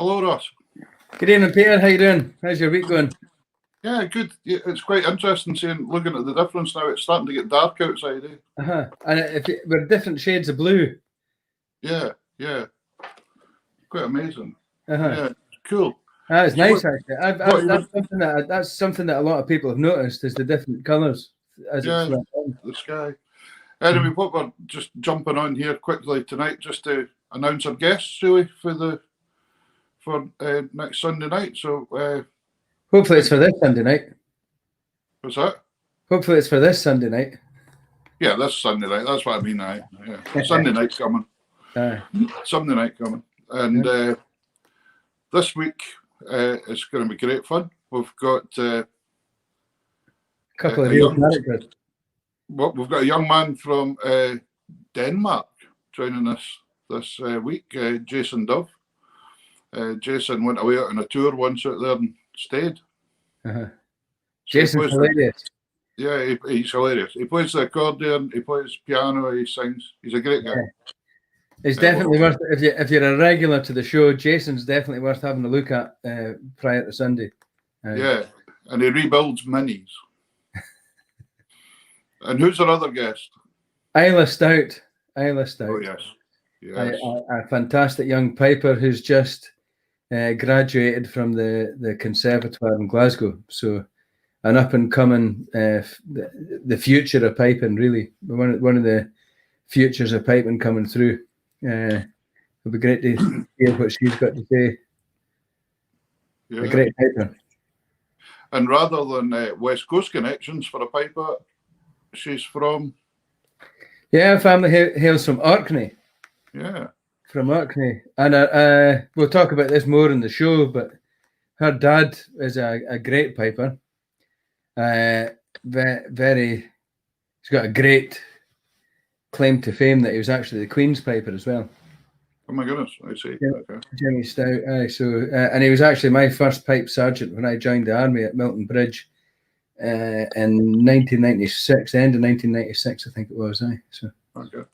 Hello, Ross. Good evening, Peter. How you doing? How's your week going? Yeah, good. It's quite interesting looking at the difference now. It's starting to get dark outside. And we're different shades of blue. Yeah. Quite amazing. Yeah, cool. That's nice, actually. That's something that a lot of people have noticed is the different colours as it's the sky. Anyway, what we're just jumping on here quickly tonight, just to announce our guests, really, for next Sunday night. So hopefully it's for this Sunday night. What's that? Hopefully it's for this Sunday night. Yeah, this Sunday night. That's what I mean. Yeah. Sunday night's coming. Sunday night coming, and this week it's going to be great fun. We've got a couple of real characters. We've got a young man from Denmark joining us this week, Jason Dove. Jason went away on a tour once out there and stayed. Jason's hilarious. Yeah, he's hilarious. He plays the accordion, he plays piano, he sings. He's a great guy. It's definitely worth it. If you're a regular to the show, Jason's definitely worth having a look at prior to Sunday. Yeah, and he rebuilds minis. And who's our other guest? Isla Stout. Oh, yes. A fantastic young piper who's just graduated from the Conservatoire in Glasgow. So an up and coming, the future of piping, really. One of the futures of piping coming through. It'll be great to hear what she's got to say. Yeah. A great piper. And rather than West Coast connections for a piper, she's from? Yeah, family hails from Orkney. Yeah. From Orkney. And we'll talk about this more in the show, but her dad is a great piper. He's got a great claim to fame that he was actually the Queen's piper as well. Oh my goodness, I see. Yeah, okay. Jimmy Stout. And he was actually my first pipe sergeant when I joined the army at Milton Bridge in 1996, end of 1996, I think it was. Okay.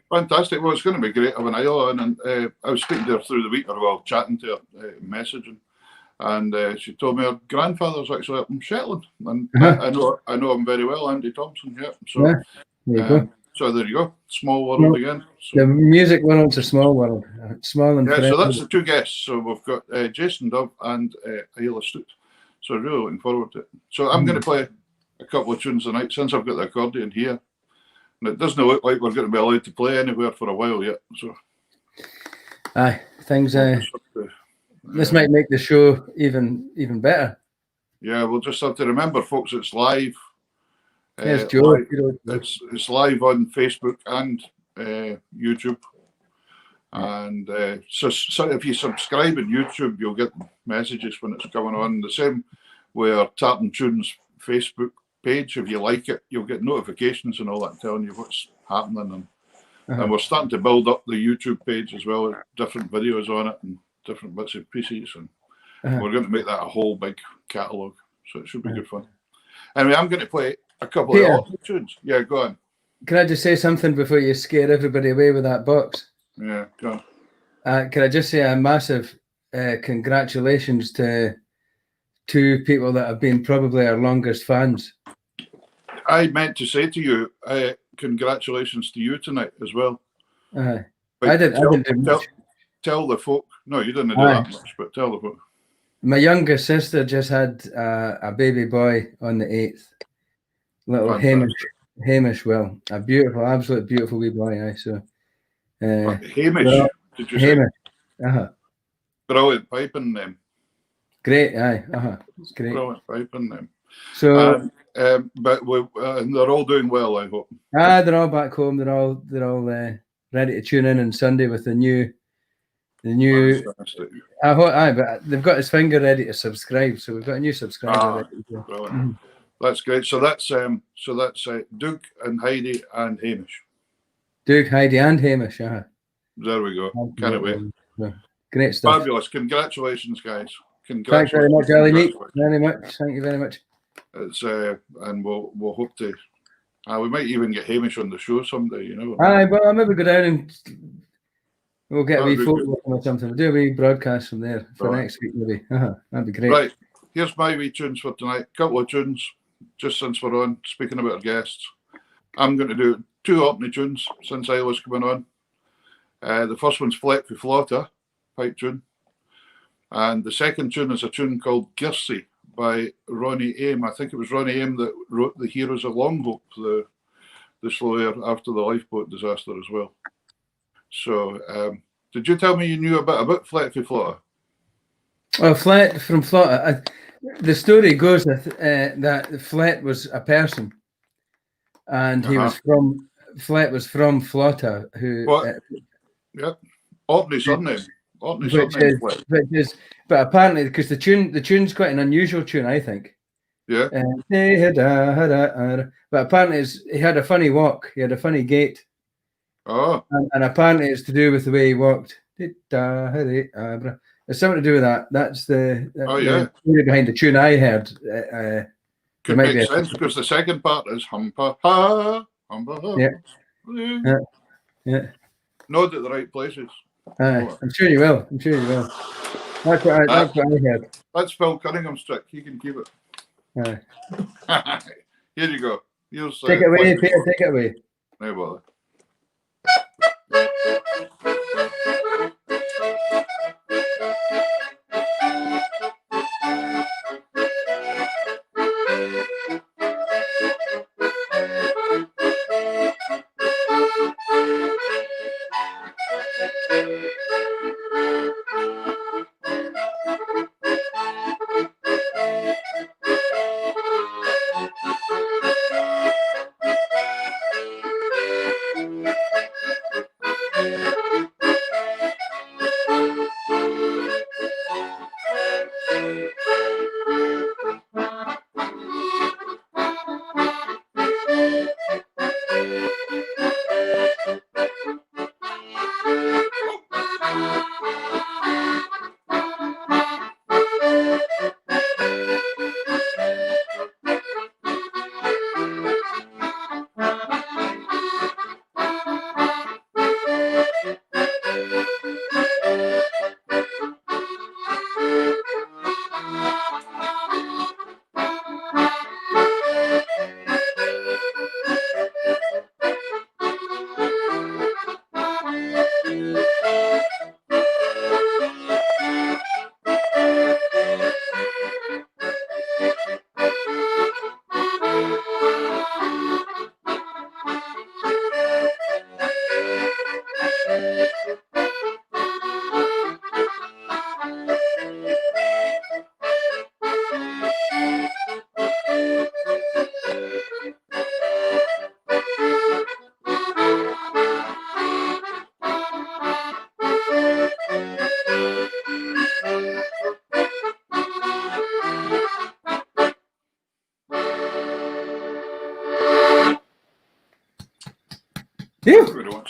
Fantastic. Well, it's going to be great having Isla on, and I was speaking to her through the week, or well, chatting to her, messaging, and she told me her grandfather's actually up in Shetland, and I know him very well, Andy Thompson. Yeah. So there you go. So there you go. Small world again. So, the music world's a small world. Small and so that's the two guests. So we've got Jason Dove and Isla Stout. So really looking forward to it. So I'm going to play a couple of tunes tonight since I've got the accordion here. And it doesn't look like we're going to be allowed to play anywhere for a while yet. So things this might make the show even better. Yeah, we'll just have to remember, folks, it's live. Yes, Joe. It's live on Facebook and YouTube. And so if you subscribe on YouTube, you'll get messages when it's coming on. The same with our Tartan Tunes Facebook page. If you like it, you'll get notifications and all that telling you what's happening. And we're starting to build up the YouTube page as well, with different videos on it and different bits and pieces. And we're going to make that a whole big catalogue. So it should be good fun. Anyway, I'm going to play a couple of tunes. Yeah, go on. Can I just say something before you scare everybody away with that box? Yeah, go on. Can I just say a massive congratulations to two people that have been probably our longest fans. I meant to say to you, congratulations to you tonight as well. I didn't do much. Tell the folk. No, you didn't do that much, but tell the folk. My younger sister just had a baby boy on the 8th. Little Hamish, well, a beautiful, absolute beautiful wee boy. So Hamish, did you say? Hamish. Brilliant piping name. Great, it's great. Brilliant piping name. So, but they're all doing well, I hope. They're all back home. They're all ready to tune in on Sunday with the new. Fantastic. But they've got his finger ready to subscribe, so we've got a new subscriber. Brilliant. That's great. So that's Duke and Heidi and Hamish. Duke, Heidi, and Hamish. There we go. Can't wait. Great stuff. Fabulous. Congratulations, guys. Thanks very much, Ellie. Very much. Thank you very much. It's and we'll hope to. We might even get Hamish on the show someday. You know. Well, I'll maybe go down and We'll get a wee That'd be photo good. working or something. We'll do a wee broadcast from there for Right. next week, maybe. That'd be great. Right, here's my wee tunes for tonight. Couple of tunes, just since we're on, speaking about our guests. I'm going to do 2 Orkney tunes since Isla's coming on. The first one's Flet for Flotta, pipe tune. And the second tune is a tune called Girsey by Ronnie Aim. I think it was Ronnie Aim that wrote The Heroes of Longhope, the slow air after the lifeboat disaster as well. So, did you tell me you knew a bit about Flet for Flotta? Well, Flet from Flotta. The story goes that Flet was a person, and he was from Flet was from Flotta, who yeah, Orkney surname. Orkney which surname. is, but apparently because the tune's quite an unusual tune, I think. Yeah. But apparently he had a funny walk. He had a funny gait. Oh. And apparently it's to do with the way he walked. It's something to do with that. That's the story behind the tune I heard. Could make sense because the second part is humpa ha, humpa ha. Yeah. Nod at the right places. I'm sure you will. That's what I heard. That's Phil Cunningham's trick. He can keep it. Here you go. Here's, take it away, Peter. Take it away. No bother.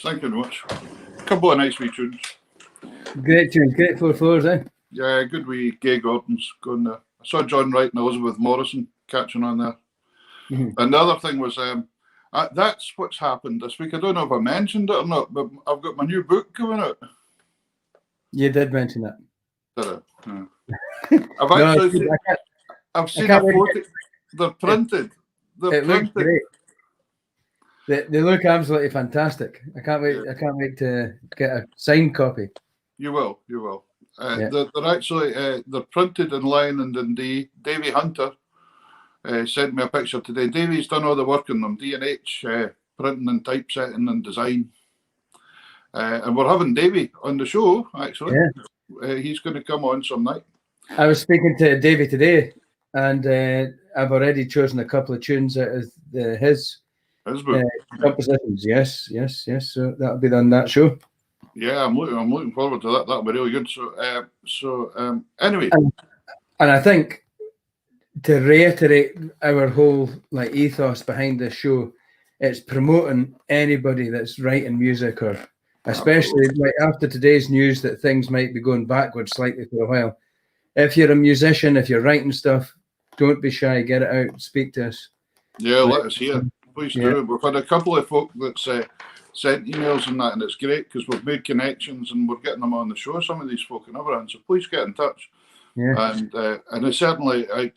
Thank you very much. A couple of nice wee tunes. Great tunes, great 4/4s, eh? Yeah, good wee Gay Gordons going there. I saw John Wright and Elizabeth Morrison catching on there. Mm-hmm. And the other thing was, that's what's happened this week. I don't know if I mentioned it or not, but I've got my new book coming out. You did mention that. Did I? Yeah. I've seen a photo. They're printed. They're printed. Great. They look absolutely fantastic. I can't wait. I can't wait to get a signed copy. You will. They're actually they're printed in Lion and Dundee. Davy Hunter sent me a picture today. Davy's done all the work on them. D&H printing and typesetting and design. And we're having Davy on the show actually. Yeah. He's going to come on some night. I was speaking to Davy today, and I've already chosen a couple of tunes out of his compositions. Yes. So that'll be on that show. Yeah, I'm looking forward to that. That'll be really good. So anyway, and I think to reiterate our whole ethos behind this show, it's promoting anybody that's writing music, or especially after today's news that things might be going backwards slightly for a while. If you're a musician, if you're writing stuff, don't be shy. Get it out. Speak to us. Yeah, let us hear. Please do. We've had a couple of folk that's sent emails and that, and it's great because we've made connections and we're getting them on the show. Some of these folk and everything, so please get in touch. Yeah. And it's certainly, I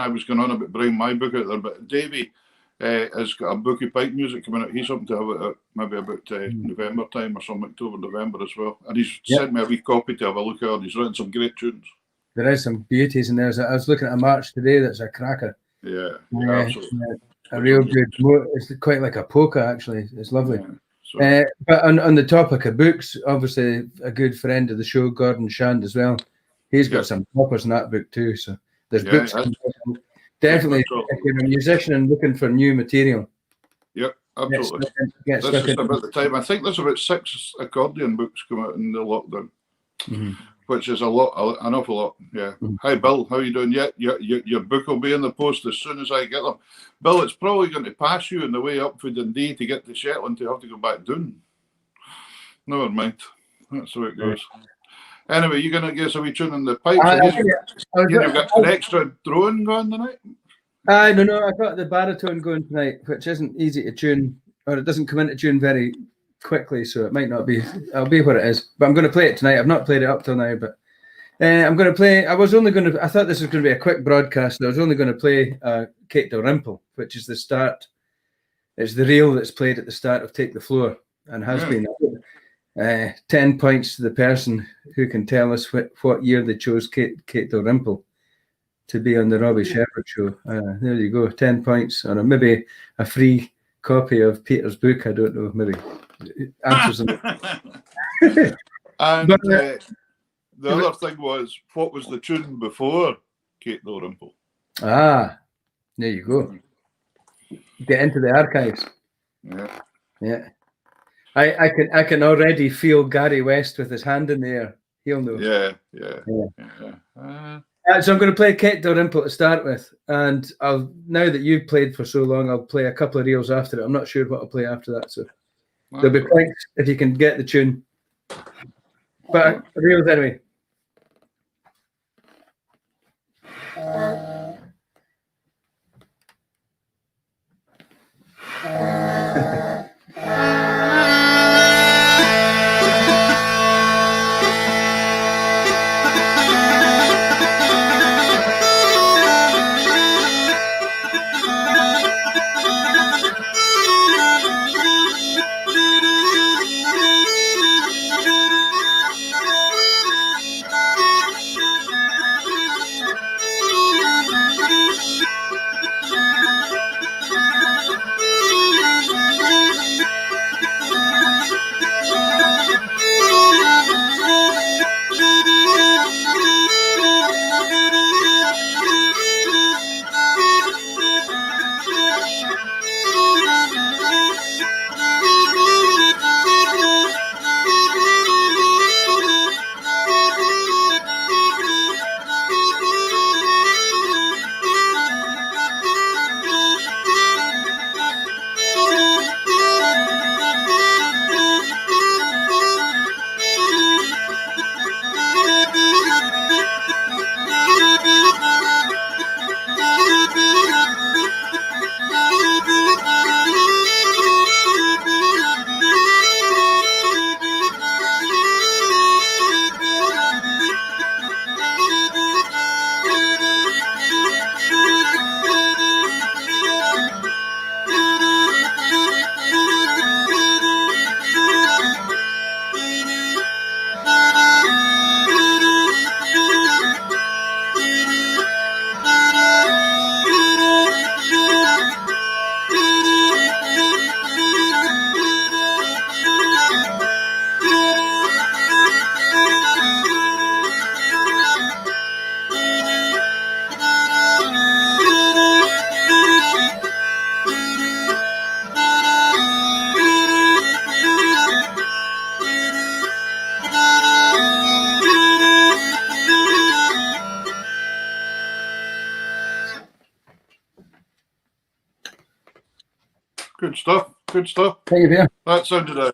was going on about bringing my book out there, but Davey has got a book of pipe music coming out. He's hoping to have it maybe about November time or some October, November as well. And he's sent me a wee copy to have a look at, and he's written some great tunes. There is some beauties in there. I was looking at a march today that's a cracker. Yeah, absolutely. A real good. It's quite like a polka, actually. It's lovely. Yeah, so. But on the topic of books, obviously a good friend of the show, Gordon Shand, as well. He's got some toppers in that book too. So there's books. Definitely, if you're a musician and looking for new material. Yep, absolutely. That's just about the time. I think there's about 6 accordion books come out in the lockdown, which is an awful lot. Yeah. Hi, Bill. How you doing? Yeah, your book will be in the post as soon as I get them. Bill, it's probably going to pass you on the way up for Dundee to get to Shetland to have to go back down. Never mind. That's the way it goes. Anyway, you're going to give us a wee tune in the pipes. You've got an extra drone going tonight? No, I've got the baritone going tonight, which isn't easy to tune, or it doesn't come into tune very quickly, so it might not be. I'll be what it is, but I'm going to play it tonight. I've not played it up till now, but I'm going to play. I thought this was going to be a quick broadcast. So I was only going to play Kate Dalrymple, which is the start. It's the reel that's played at the start of Take the Floor and has been. 10 points to the person who can tell us what year they chose Kate Dalrymple to be on the Robbie Shepherd show. There you go, 10 points, or maybe a free copy of Peter's book. I don't know, maybe answers them. And the other thing was, what was the tune before Kate Dalrymple? There you go. Get into the archives. Yeah. I can already feel Gary West with his hand in the air. He'll know. So I'm going to play Kate Dalrymple to start with, and now that you've played for so long, I'll play a couple of reels after it. I'm not sure what I'll play after that, so there'll be points if you can get the tune. But reels anyway. Good stuff. Thank you. That sounded a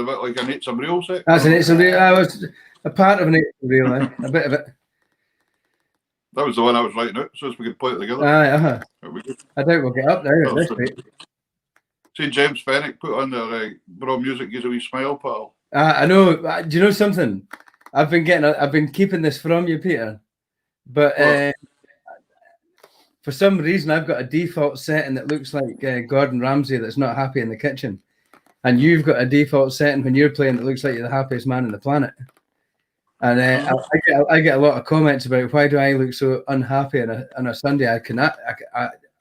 bit like an It's a Real set. That's an It's a Real. I was a part of an It's a Real, a bit of it. That was the one I was writing out, so as we could play it together. I doubt we'll get up there. See James Fennick put on their Bro Music gives a wee smile, pal. I know. Do you know something? I've been keeping this from you, Peter, but for some reason I've got a default setting that looks like Gordon Ramsay that's not happy in the kitchen, and you've got a default setting when you're playing that looks like you're the happiest man on the planet. And I get a lot of comments about why do I look so unhappy on a Sunday.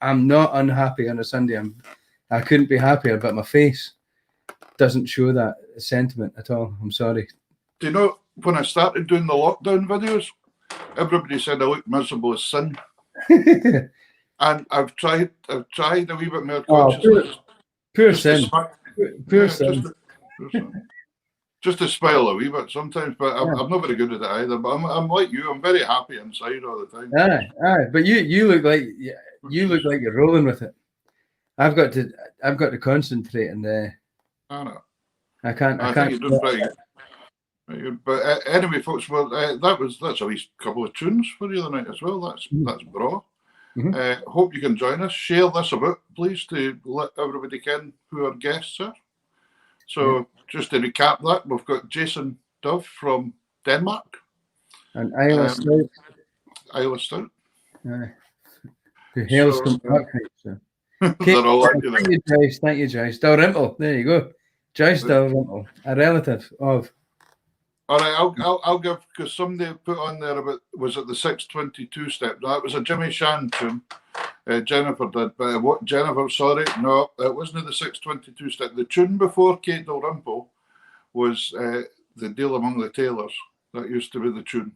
I'm not unhappy on a Sunday. I couldn't be happier, but my face doesn't show that sentiment at all. I'm sorry. Do you know, when I started doing the lockdown videos, everybody said I looked miserable as sin. And I've tried a wee bit more consciousness. Pure sin. Pure sin. Just to smile a wee bit sometimes, but I'm not very good at it either. But I'm like you. I'm very happy inside all the time. Aye. But you look like you're rolling with it. I've got to concentrate, and I know. I can't. I think you're doing pretty good. But anyway, folks, well, that's a wee couple of tunes for the other night as well. That's bra. Mm-hmm. Hope you can join us. Share this about, please, to let everybody ken who our guests are. So just to recap that, we've got Jason Dove from Denmark. And Isla Stout. Isla Stout. Who hails from Darkness. So. They're all like, you know. Thank you, Joyce. Dalrymple. There you go. Joyce Dalrymple, a relative of. All right, I'll give, because somebody put on there about, was it the 622 step? No, it was a Jimmy Shan tune. Jennifer did, but what Jennifer? Sorry, no, it wasn't the 622 step. The tune before Kate Dalrymple was The Deal Among the Tailors. That used to be the tune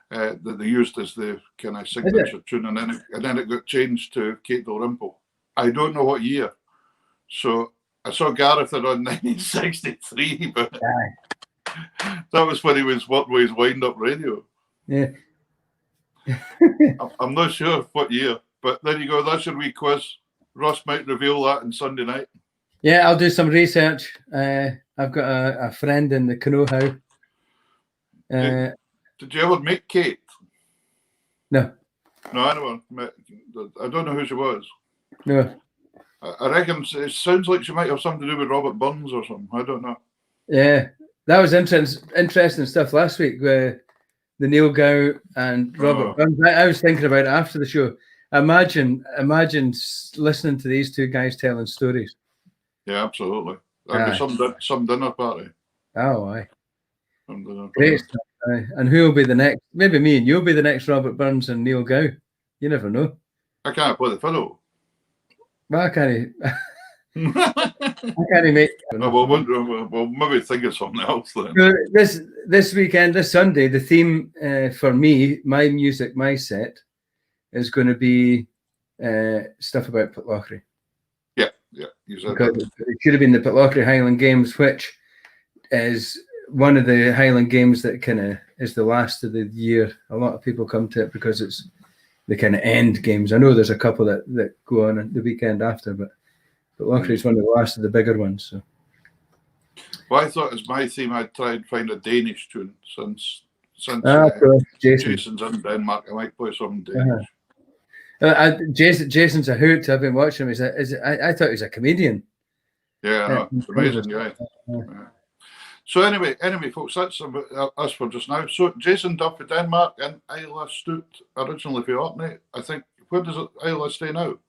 that they used as the kind of signature tune, and then it got changed to Kate Dalrymple. I don't know what year. So I saw Gareth on 1963, but that was when he was working with his wind-up radio. Yeah. I'm not sure what year, but there you go. That's your wee quiz. Ross might reveal that on Sunday night. Yeah, I'll do some research. I've got a friend in the know-how. Did you ever meet Kate? No. No, I never met. I don't know who she was. No. I reckon it sounds like she might have something to do with Robert Burns or something. I don't know. Yeah, that was interesting stuff last week with the Neil Gow and Robert Burns. I was thinking about it after the show. Imagine listening to these two guys telling stories. Yeah, absolutely. That'd be some dinner party. Oh, aye. Some dinner party. Great stuff. Aye. And who will be the next? Maybe me and you'll be the next Robert Burns and Neil Gow. You never know. I can't play the fiddle. Well, I can't make. We'll maybe think of something else then. This weekend, this Sunday, the theme for me, my music, my set, is going to be stuff about Pitlochry. Yeah. You said that. It should have been the Pitlochry Highland Games, which is one of the Highland Games that kind of is the last of the year. A lot of people come to it because it's the kind of end games. I know there's a couple that go on the weekend after, but Pitlochry is one of the last of the bigger ones. So. Well, I thought as my theme, I'd try and find a Danish tune since Jason's in Denmark. I might play some Danish. Jason's a hoot. I've been watching him. I thought he was a comedian. Yeah, I know. It's amazing guy. Yeah. So anyway, folks, that's about us for just now. So Jason Duff for Denmark and Isla Stout, originally for Orkney. I think, where does Isla stay now?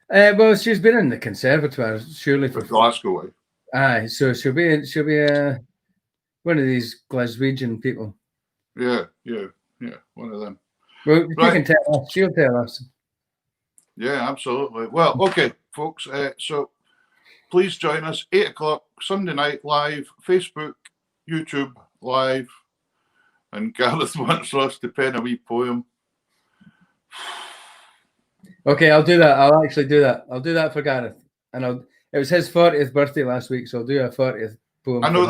Well, she's been in the conservatoire, surely for Glasgow. Aye, so she'll be one of these Glaswegian people. Yeah, one of them. Well, you can tell us. She'll tell us. Yeah, absolutely. Well, okay, folks. So please join us 8:00 Sunday night live, Facebook, YouTube live, and Gareth wants us to pen a wee poem. Okay, I'll do that. I'll actually do that. I'll do that for Gareth, and it was his 40th birthday last week, so I'll do a 40th poem. I know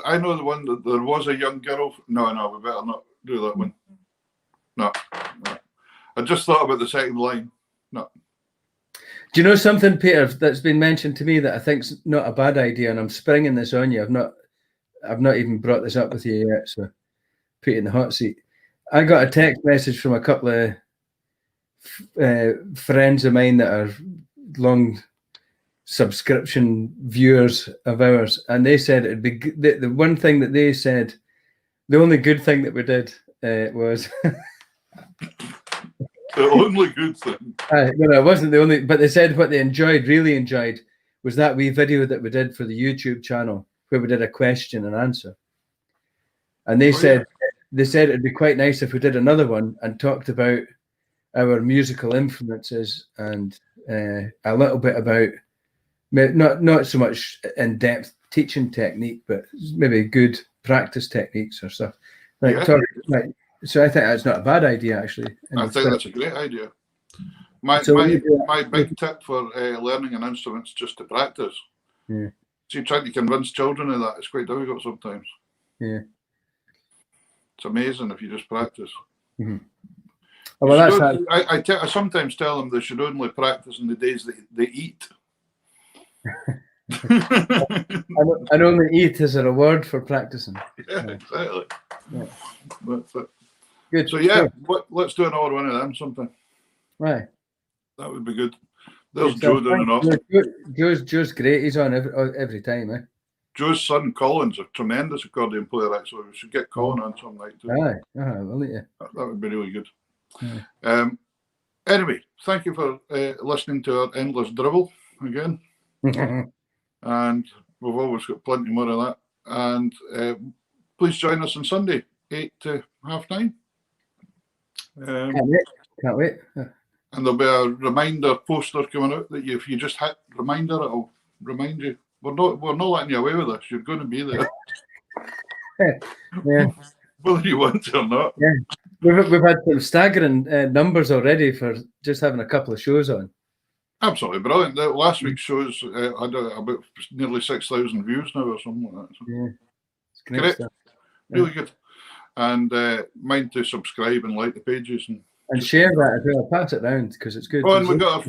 I know the one that there was a young girl. No, we better not do that one. No. I just thought about the second line. No. Do you know something, Peter, that's been mentioned to me that I think's not a bad idea, and I'm springing this on you. I've not even brought this up with you yet, so put you in the hot seat. I got a text message from a couple of friends of mine that are long subscription viewers of ours, and they said it'd be the one thing that they said, the only good thing that we did was The only good thing. no, it wasn't the only, but they said what they really enjoyed, was that wee video that we did for the YouTube channel where we did a question and answer. And they said it'd be quite nice if we did another one and talked about our musical influences and a little bit about not so much in-depth teaching technique, but maybe good practice techniques or stuff. So I think that's not a bad idea, actually. I think that's a great idea. My big tip for learning an instrument is just to practice. Yeah. See, trying to convince children of that is quite difficult sometimes. Yeah. It's amazing if you just practice. Mm-hmm. Oh, well, I sometimes tell them they should only practice in the days that they eat. And only eat is a reward for practicing. Yeah, exactly. Yeah. That's it. Good. So yeah, let's do another one of them sometime. Right. That would be good. There's Joe doing it up. Joe's great. He's on every time, eh? Joe's son Colin's a tremendous accordion player, actually. We should get Colin on some night too. Aye, will it? Yeah. That would be really good. Yeah. Anyway, thank you for listening to our endless dribble again. And we've always got plenty more of that. And please join us on Sunday, 8 to 9:30. Can't wait. And there'll be a reminder poster coming out that if you just hit reminder, it'll remind you. We're not letting you away with this. You're going to be there. Yeah. Whether you want to or not. Yeah. We've had some staggering numbers already for just having a couple of shows on. Absolutely brilliant. The last week's shows had about nearly 6,000 views now or something like that. So. Yeah. It's great stuff. Really good. And mind to subscribe and like the pages and share that as well. Pass it round because it's good. Oh, and we got our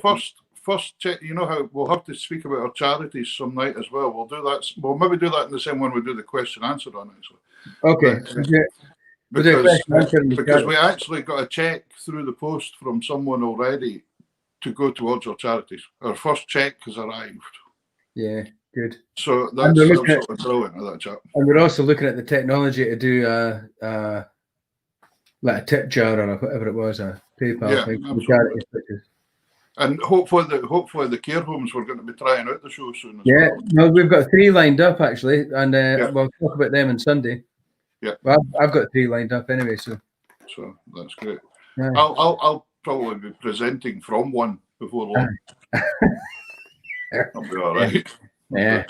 first check. You know how we'll have to speak about our charities some night as well. We'll do that. We'll maybe do that in the same one we do the question answer on, actually. Okay. Because we actually got a check through the post from someone already to go towards our charities. Our first check has arrived. Yeah, good. So that's absolutely brilliant at that chat. And we're also looking at the technology to do like a tip jar or whatever it was, a PayPal thing. And hopefully the care homes, we're going to be trying out the show soon. Yeah, well, we've got 3 lined up actually, and we'll talk about them on Sunday. Yeah, well, I've got 3 lined up anyway, so that's great. Yeah. I'll probably be presenting from one before long. I'll be all right. Yeah.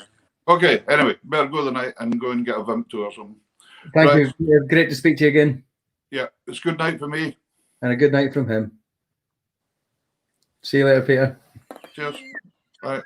Okay. Anyway, better go the night and go and get a Vimp or something. Thank you. Great to speak to you again. Yeah, it's good night for me. And a good night from him. See you later, Peter. Cheers. Bye.